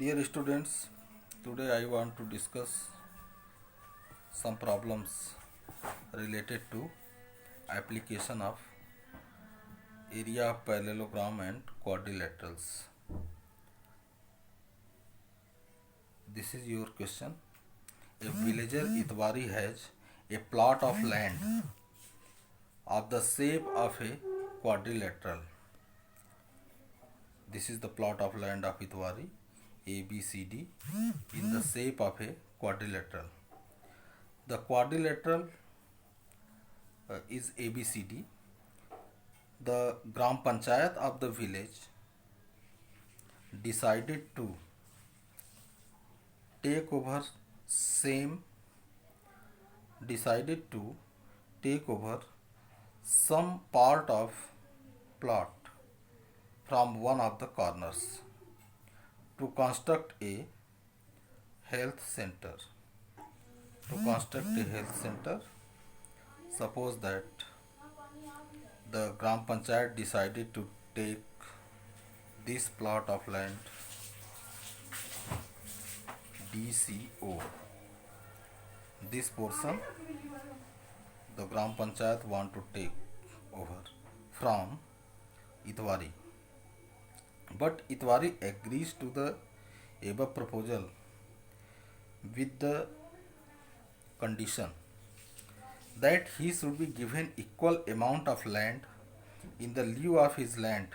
Dear students, today I want to discuss some problems related to application of area of parallelogram and quadrilaterals. This is your question. A villager Itwari has a plot of land of the shape of a quadrilateral. This is the plot of land of Itwari ABCD in the shape of a quadrilateral. The quadrilateral is ABCD. The Gram Panchayat of the village decided to take over same decided to take over some part of plot from one of the corners to construct a health center. To construct a health center, suppose that the Gram Panchayat decided to take this plot of land DCO. This portion the Gram Panchayat want to take over from Itwari. But Itwari agrees to the above proposal with the condition that he should be given equal amount of land in the lieu of his land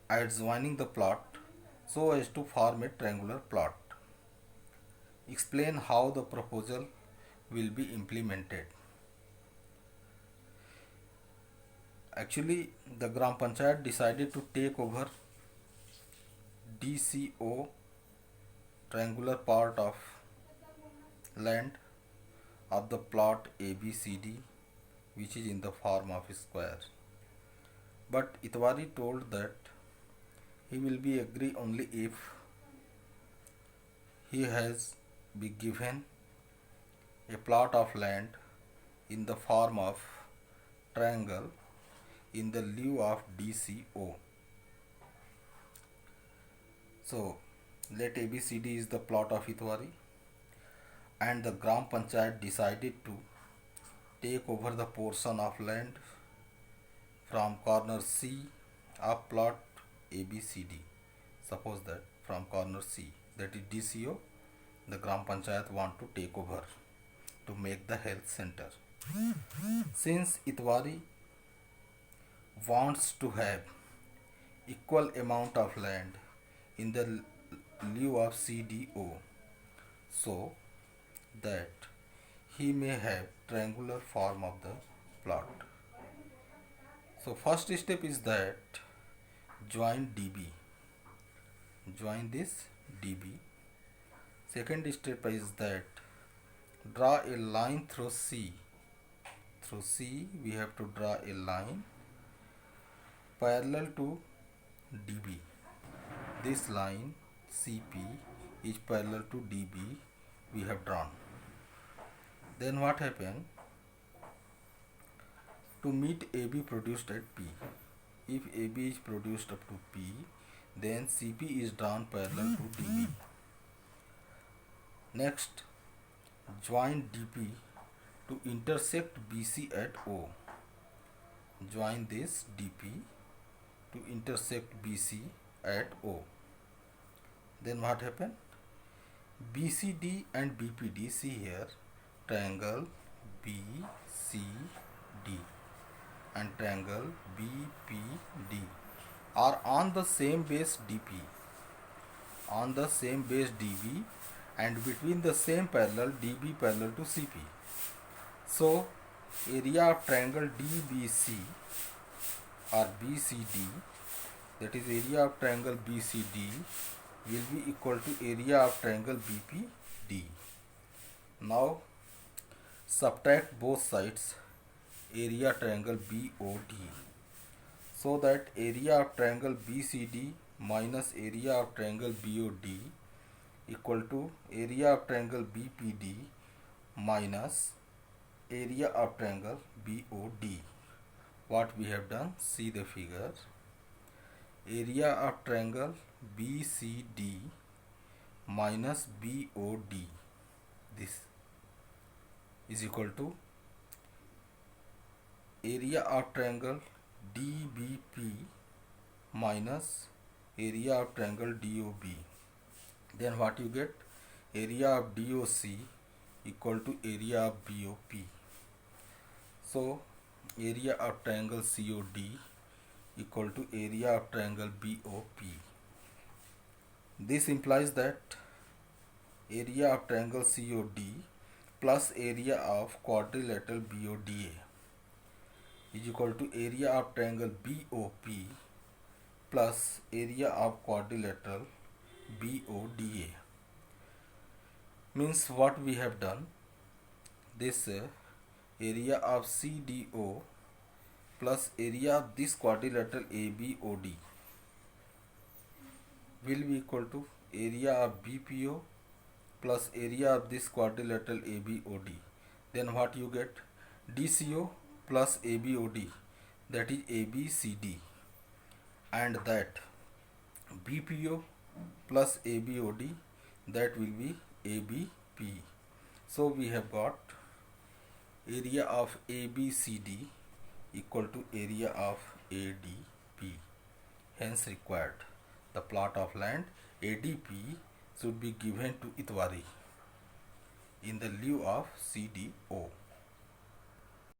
adjoining the plot so as to form a triangular plot. Explain how the proposal will be implemented. Actually, the Gram Panchayat decided to take over DCO triangular part of land of the plot ABCD, which is in the form of a square. But Itwari told that he will be agree only if he has been given a plot of land in the form of triangle in the lieu of DCO. So let ABCD is the plot of Itwari, and the Gram Panchayat decided to take over the portion of land from corner C of plot ABCD. Suppose that from corner C, that is DCO, the Gram Panchayat want to take over to make the health center. Since Itwari wants to have equal amount of land in the lieu of CDO, so that he may have triangular form of the plot. So first step is that join DB. Join this DB. Second step is that draw a line through C. Through C we have to draw a line parallel to DB. This line CP is parallel to DB we have drawn. Then what happened? To meet AB produced at P. If AB is produced up to P, then CP is drawn parallel to DB. Next, join DP to intersect BC at O. Join this DP to intersect BC at O. Then what happened? BCD and BPD, see here, triangle BCD and triangle BPD are on the same base DP, on the same base DB, and between the same parallel DB parallel to CP. So area of triangle DBC or BCD, that is area of triangle BCD, will be equal to area of triangle BPD. Now subtract both sides area triangle BOD, so that area of triangle BCD minus area of triangle BOD equal to area of triangle BPD minus area of triangle BOD. What we have done? See the figure. Area of triangle BCD minus BOD. This is equal to area of triangle DBP minus area of triangle DOB. Then what you get? Area of DOC equal to area of BOP. So area of triangle COD equal to area of triangle BOP. This implies that area of triangle COD plus area of quadrilateral BODA is equal to area of triangle BOP plus area of quadrilateral BODA. Means what we have done, this area of CDO plus area of this quadrilateral ABOD will be equal to area of BPO plus area of this quadrilateral ABOD. Then what you get? DCO plus ABOD, that is ABCD, and that BPO plus ABOD, that will be ABP. So we have got area of ABCD equal to area of ADP. Hence required the plot of land ADP should be given to Itwari in the lieu of CDO.